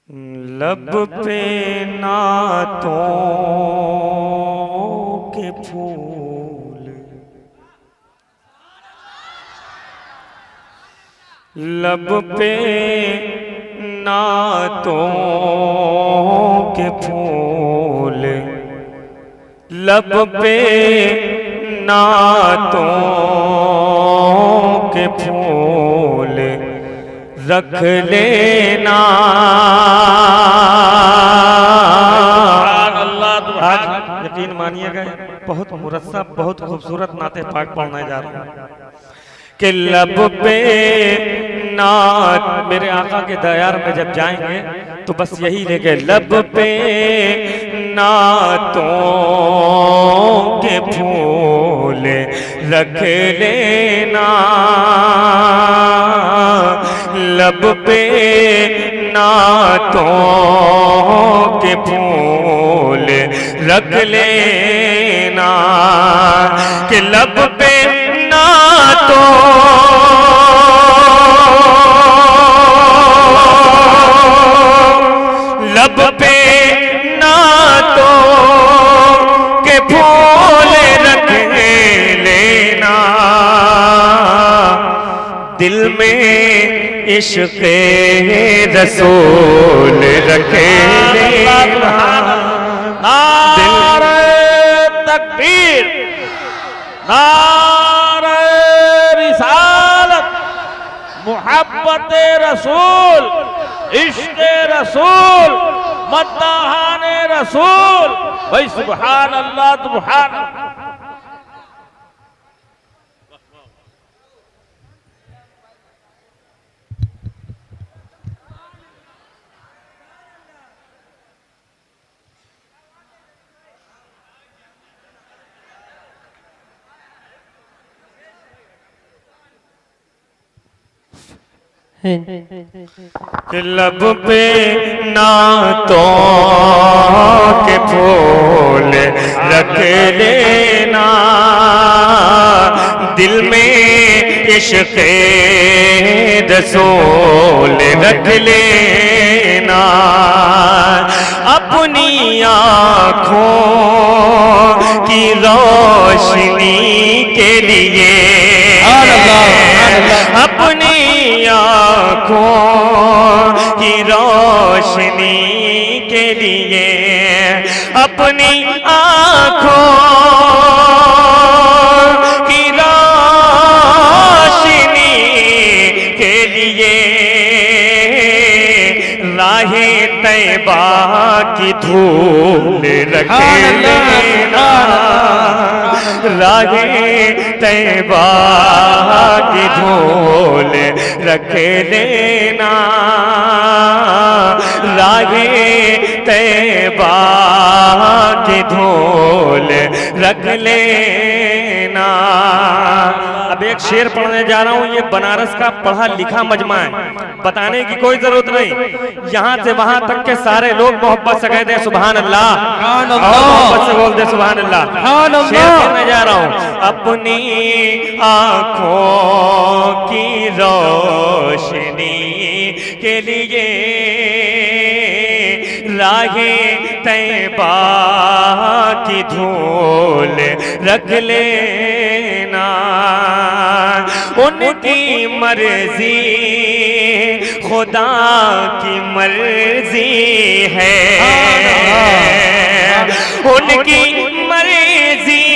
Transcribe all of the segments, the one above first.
लब पे नातों के फूल, लब पे नातों के फूल, लब पे नातों के फूल रख लेना। आज यकीन मानिएगा बहुत मुरस्सब बहुत खूबसूरत नाते पाक पढ़ने जा रहा हूँ कि लब पे नात, मेरे आका के दयार में जब जाएंगे तो बस यही लेके लब पे नातों के फूल रख लेना, लब पे नातों के फूल रख लेना कि लब पे नातों लब पे नातों के फूल रख लेना, दिल में इश्क़ रसूल रख लेना। नारे तकबीर, नारे रिसालत, मुहब्बत रसूल, इश्क़ रसूल, मद्दाहाने रसूल। भाई सुभान अल्लाह, सुभान अल्लाह। कि लब पे नातों के फूल रख लेना, दिल में इश्क़ रसूल रख लेना, अपनी आँखों की रोशनी के लिए, अपनी आँखों की रोशनी के लिए, अपनी आँखों की रोशनी के लिए राहे तैबा की धूल रख लेना, राहे तैबा की धूल रख लेना, राहे तैबा की धूल रख लेना। अब एक शेर पढ़ने जा रहा हूँ, ये बनारस का पढ़ा लिखा मजमा है, बताने की कोई जरूरत नहीं। यहाँ से वहां तक के सारे लोग मोहब्बत से कहते हैं सुभान अल्लाह, मोहब्बत से बोलते सुभान अल्लाह। शेर पढ़ने जा रहा हूँ, अपनी आँखों की रोशनी के लिए राहे तैबा की धूल रख लेना, उनकी मर्जी खुदा की मर्जी है, उनकी मर्जी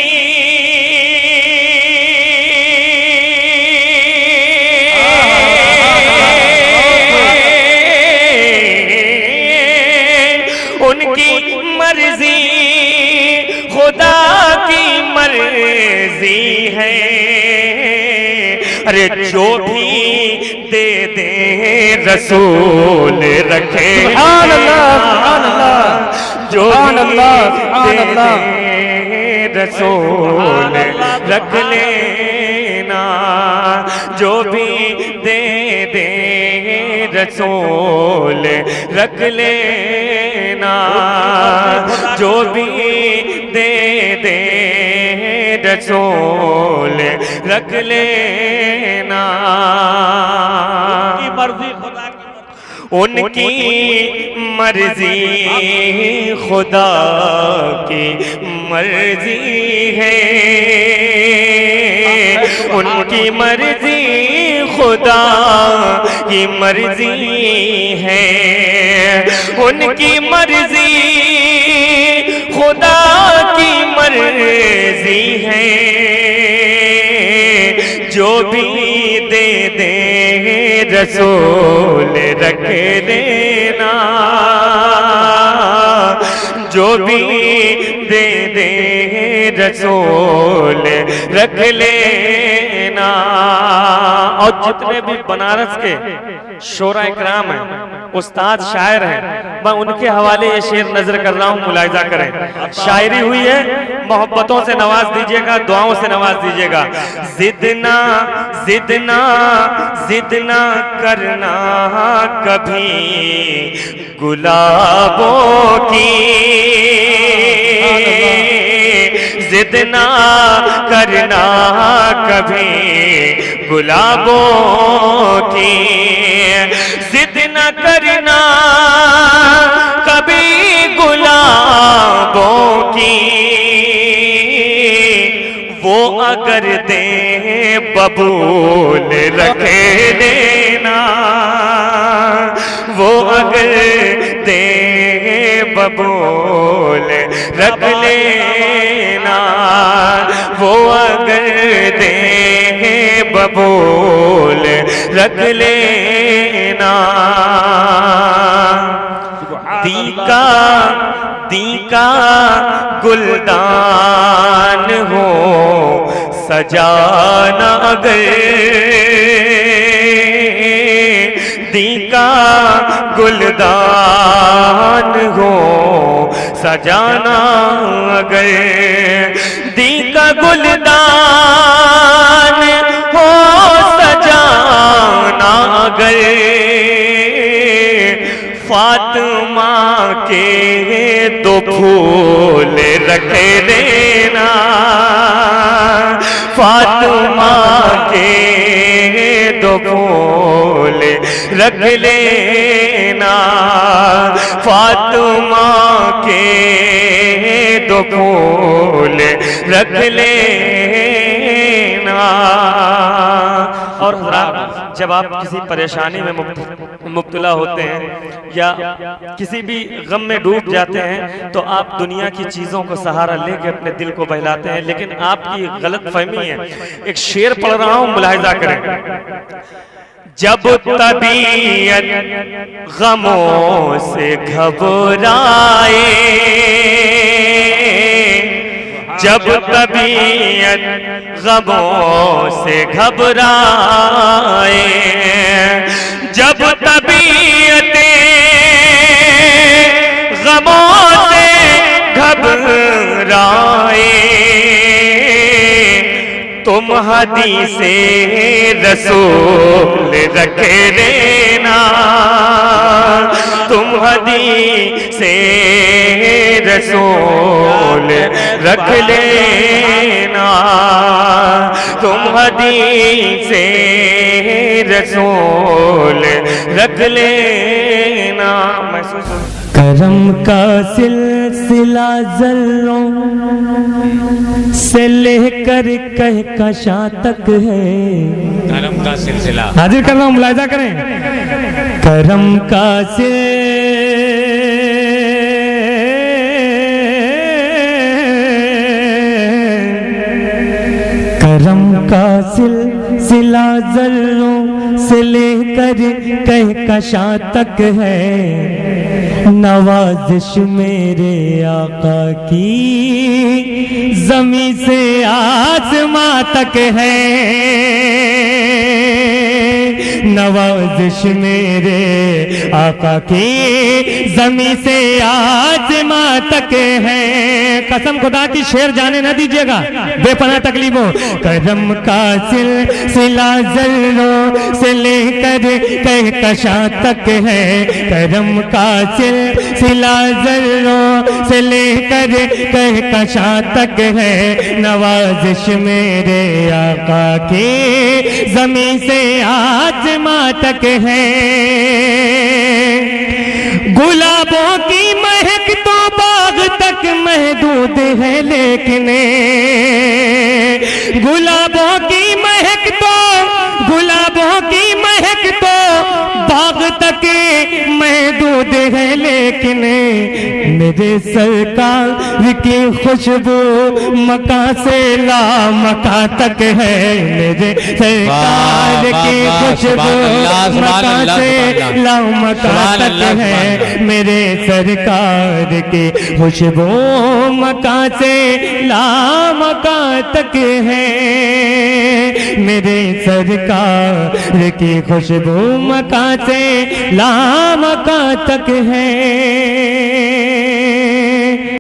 उनकी मर्जी खुदा की मर्जी है। अरे जो भी दे दे रसूल रखे, सुभान अल्लाह, सुभान अल्लाह, जो भी दे दे रसूल रख लेना, जो भी दे दे रसूल रख लेना, जो भी दे दे रसूल रख लेना, की मर्जी खुदा की उनकी मर्जी खुदा की मर्जी है, उनकी मर्जी खुदा की मर्जी है, उनकी मर्जी खुदा की मर्जी है। जो भी दे दे रसूल रख देना, जो भी दे दे रसूल रख लेना। और जितने भी बनारस के शोरा इकराम हैं, उस्ताद शायर हैं, मैं उनके हवाले ये शेर नजर कर रहा हूँ, मुलाहिजा करें। शायरी हुई है, मोहब्बतों से नवाज दीजिएगा, दुआओं से नवाज दीजिएगा। जिदना जिदना जिदना करना कभी गुलाबों की, जिदना करना कभी गुलाबों की, जिद न करना कभी गुलाबों की। वो अगर दे बबूल रख देना, वो अगर दे बबूल रख लेना, वो अगर दे बबूल रख लेना। दीका दीका गुलदान हो सजाना अगर, दीका गुलदान हो सजाना अगर, दीका गुलदान हो सजाना अगर, फातिमा के दो फूल रख देना, फातिमा के दो फूल रख लेना, फातिमा के दो फूल रख लेना। और जब आप किसी परेशानी में मुब्तला होते हैं या किसी भी गम में डूब जाते हैं, तो आप दुनिया की चीजों को सहारा लेके अपने दिल को बहलाते हैं, लेकिन आपकी गलत फहमी है। एक शेर पढ़ रहा हूं, मुलाहिजा करें। जब तबीयत गमों से घबराए, जब तबीयत गमों से घबराए, जब तबीयत गमों से घबराए, तुम हदीसे रसूल रख देना, तुम हदीसे रसूल रख लेना, तुम हदीसे रसूल रख लेना। महसूस करम का सिलसिला ज़र्रों से लेकर कहकशां तक है, करम का सिलसिला हाजिर कर रहा हूं, मुलाहिजा करें। करम का सिलसिला ज़र्रों से लेकर कहकशां तक है, नवाजिश मेरे आका की ज़मीं से आसमां तक है, नवाजिश मेरे आका की ज़मीं से आसमां तक है। कसम खुदा की शेर जाने न दीजिएगा, बेपनाह तकलीफों। करम का सिलसिला ज़र्रों से लेकर कहकशां तक है, करम का सिलसिला ज़र्रों से लेकर कहकशां तक है, नवाजिश मेरे आका की ज़मीं से आसमां तक है। गुलाबों की महक तो बाग तक महदूद है, लेकिन गुलाबों की महक तो बाग तक महदूद है, लेकिन मेरे सरकार की खुशबू मका से ला मका तक है। मेरे सरकार की खुशबू मका से ला मका तक है। मेरे सरकार की खुशबू मका से ला मका तक है। मेरे सरकार की खुशबू मका से ला मका तक है।